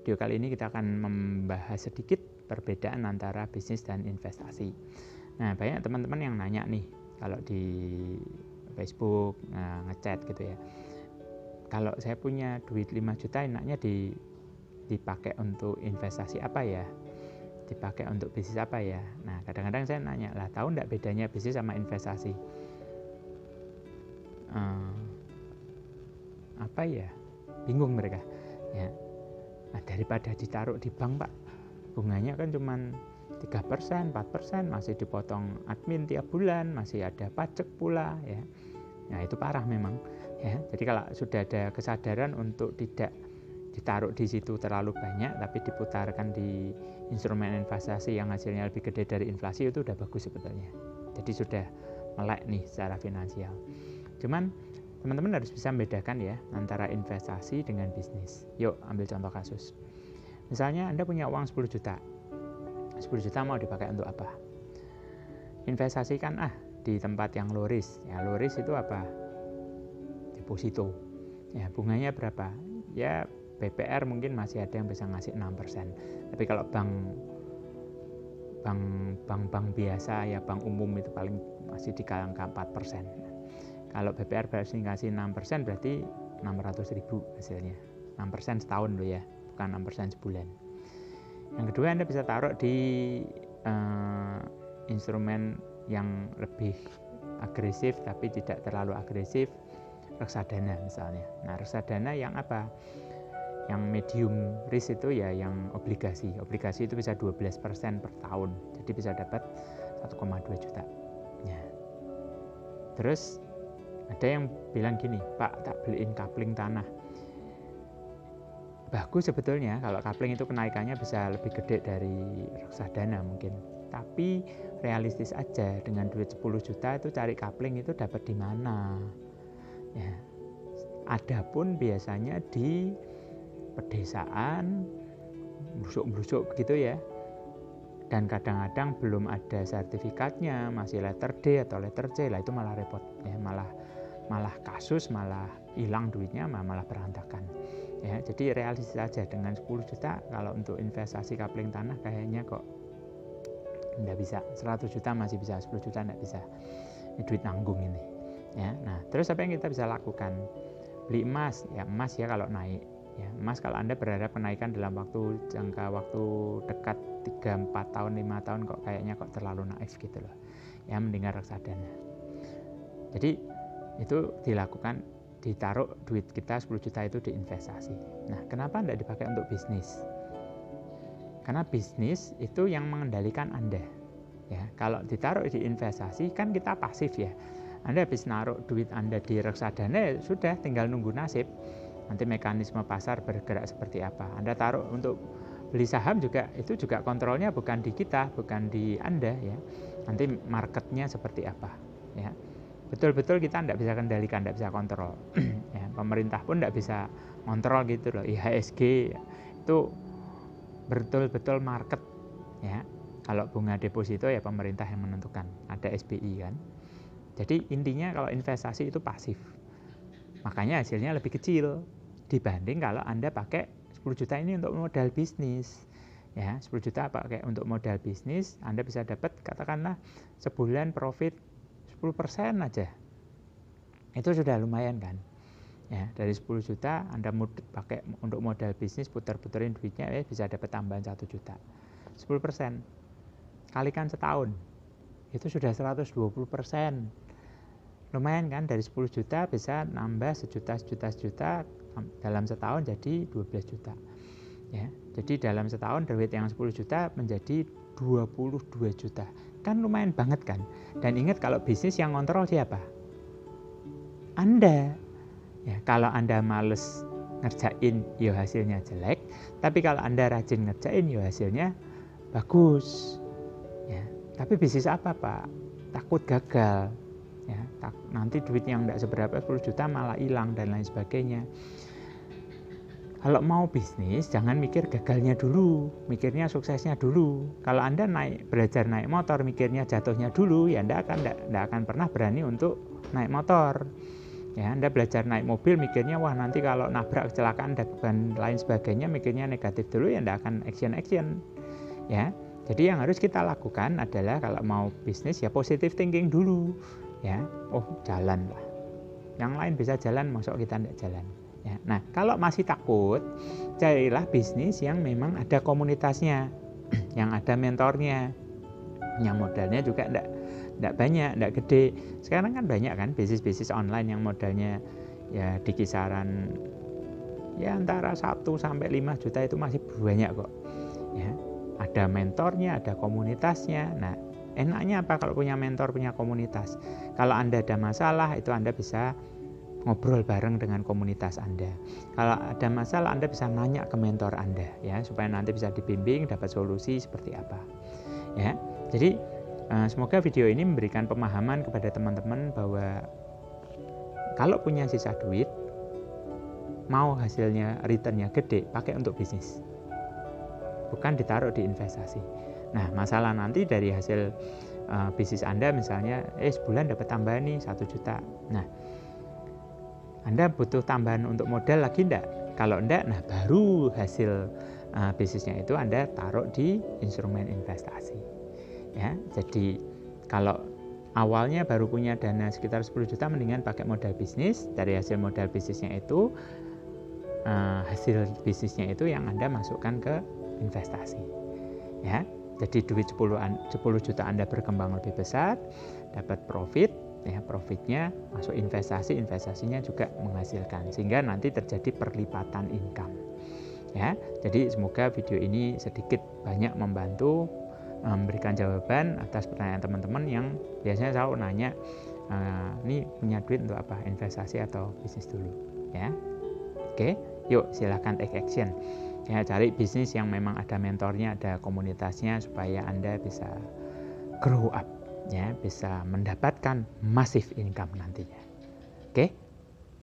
video kali ini kita akan membahas sedikit perbedaan antara bisnis dan investasi. Nah, banyak teman-teman yang nanya nih, kalau di Facebook ngechat gitu ya, kalau saya punya duit 5 juta enaknya dipakai untuk investasi apa ya? Dipakai untuk bisnis apa ya? Nah, kadang-kadang saya nanya, lah tahu enggak bedanya bisnis sama investasi? Apa ya? Bingung mereka ya. Nah, daripada ditaruh di bank, Pak, bunganya kan cuma 3%, 4%, masih dipotong admin tiap bulan, masih ada pajak pula ya. Nah, itu parah memang ya. Jadi kalau sudah ada kesadaran untuk tidak ditaruh di situ terlalu banyak, tapi diputarkan di instrumen investasi yang hasilnya lebih gede dari inflasi, itu udah bagus sebetulnya. Jadi sudah melek nih secara finansial. Cuman teman-teman harus bisa membedakan ya antara investasi dengan bisnis. Yuk ambil contoh kasus. Misalnya Anda punya uang 10 juta. 10 juta mau dipakai untuk apa? Investasikan di tempat yang low risk. Ya, low risk itu apa? Deposito. Ya, bunganya berapa? Ya, BPR mungkin masih ada yang bisa ngasih 6%. Tapi kalau bank biasa ya, bank umum itu paling masih di angka 4%. Kalau BPR berarti ngasih 6%, berarti 600.000 hasilnya. 6% setahun loh ya, bukan 6% sebulan. Yang kedua, Anda bisa taruh di instrumen yang lebih agresif tapi tidak terlalu agresif, reksadana misalnya. Nah, reksadana yang apa? Yang medium risk itu ya yang obligasi. Obligasi itu bisa 12% per tahun. Jadi bisa dapat 1,2 juta. Ya. Terus ada yang bilang gini, Pak, tak beliin kapling tanah. Bagus sebetulnya kalau kapling itu kenaikannya bisa lebih gede dari reksadana mungkin. Tapi realistis aja, dengan duit 10 juta itu cari kapling itu dapat di mana? Ya. Adapun biasanya di pedesaan, blusuk-blusuk begitu ya. Dan kadang-kadang belum ada sertifikatnya, masih letter D atau letter C, lah itu malah repot ya, malah kasus, malah hilang duitnya, malah berantakan. Ya, jadi realistis saja, dengan 10 juta kalau untuk investasi kapling tanah kayaknya kok enggak bisa. 100 juta masih bisa, 10 juta enggak bisa. Ini duit nanggung ini. Ya, nah, terus apa yang kita bisa lakukan? Beli emas. Ya, emas ya kalau naik. Ya, emas kalau Anda berharap kenaikan dalam jangka waktu dekat 3-4 tahun, 5 tahun kok kayaknya kok terlalu naif gitu loh. Ya, mendingan reksadana. Jadi itu dilakukan, ditaruh duit kita 10 juta itu di investasi. Nah, kenapa tidak dipakai untuk bisnis? Karena bisnis itu yang mengendalikan Anda. Ya, kalau ditaruh di investasi kan kita pasif ya. Anda habis naruh duit Anda di reksadana, ya sudah tinggal nunggu nasib. Nanti mekanisme pasar bergerak seperti apa. Anda taruh untuk beli saham juga, itu juga kontrolnya bukan di kita, bukan di Anda ya. Nanti marketnya seperti apa ya. Betul-betul kita tidak bisa kendalikan, tidak bisa kontrol. Ya, pemerintah pun tidak bisa kontrol gitu loh. IHSG itu betul-betul market ya. Kalau bunga deposito ya pemerintah yang menentukan. Ada SBI kan. Jadi intinya kalau investasi itu pasif. Makanya hasilnya lebih kecil dibanding kalau Anda pakai 10 juta ini untuk modal bisnis. Ya, 10 juta pakai untuk modal bisnis, Anda bisa dapat katakanlah sebulan profit 10% aja. Itu sudah lumayan kan? Ya, dari 10 juta Anda pakai untuk modal bisnis, putar-puterin duitnya bisa dapat tambahan 1 juta. 10%. Kalikan setahun. Itu sudah 120%. Lumayan kan, dari 10 juta bisa nambah sejuta dalam setahun jadi 12 juta. Ya, jadi dalam setahun duit yang 10 juta menjadi 22 juta. Kan lumayan banget kan? Dan ingat, kalau bisnis yang kontrol siapa? Anda. Ya, kalau Anda males ngerjain, ya hasilnya jelek. Tapi kalau Anda rajin ngerjain, ya hasilnya bagus. Ya, tapi bisnis apa, Pak? Takut gagal. Ya, nanti duit yang tidak seberapa 10 juta malah hilang dan lain sebagainya. Kalau mau bisnis, jangan mikir gagalnya dulu, mikirnya suksesnya dulu. Kalau Anda belajar naik motor, mikirnya jatuhnya dulu, ya Anda akan pernah berani untuk naik motor. Ya, Anda belajar naik mobil mikirnya wah nanti kalau nabrak kecelakaan dan lain sebagainya mikirnya negatif dulu ya Anda akan action. Ya. Jadi yang harus kita lakukan adalah kalau mau bisnis ya positive thinking dulu. Ya. Oh, jalan lah. Yang lain bisa jalan, masuk kita tidak jalan. Ya. Nah, kalau masih takut, carilah bisnis yang memang ada komunitasnya, yang ada mentornya, yang modalnya juga tidak banyak, tidak gede. Sekarang kan banyak kan bisnis-bisnis online yang modalnya ya di kisaran ya antara 1 sampai 5 juta itu masih banyak kok. Ya, ada mentornya, ada komunitasnya. Nah, enaknya apa kalau punya mentor, punya komunitas? Kalau Anda ada masalah, itu Anda bisa ngobrol bareng dengan komunitas Anda. Kalau ada masalah, Anda bisa nanya ke mentor Anda ya, supaya nanti bisa dibimbing, dapat solusi seperti apa. Ya. Jadi semoga video ini memberikan pemahaman kepada teman-teman bahwa kalau punya sisa duit, mau hasilnya returnnya gede, pakai untuk bisnis. Bukan ditaruh di investasi. Nah, masalah nanti dari hasil bisnis Anda misalnya, sebulan dapat tambahan nih 1 juta. Nah, Anda butuh tambahan untuk modal lagi enggak? Kalau enggak, nah baru hasil bisnisnya itu Anda taruh di instrumen investasi. Ya, jadi kalau awalnya baru punya dana sekitar 10 juta mendingan pakai modal bisnis. Dari hasil modal bisnisnya itu hasil bisnisnya itu yang Anda masukkan ke investasi. Ya, jadi duit 10 juta Anda berkembang lebih besar, dapat profit, ya profitnya masuk investasi, investasinya juga menghasilkan sehingga nanti terjadi perlipatan income. Ya, jadi semoga video ini sedikit banyak membantu memberikan jawaban atas pertanyaan teman-teman yang biasanya selalu nanya, ini punya duit untuk apa, investasi atau bisnis dulu, ya. Oke, yuk silahkan take action. Ya, cari bisnis yang memang ada mentornya, ada komunitasnya supaya Anda bisa grow up, ya, bisa mendapatkan massive income nantinya. Oke,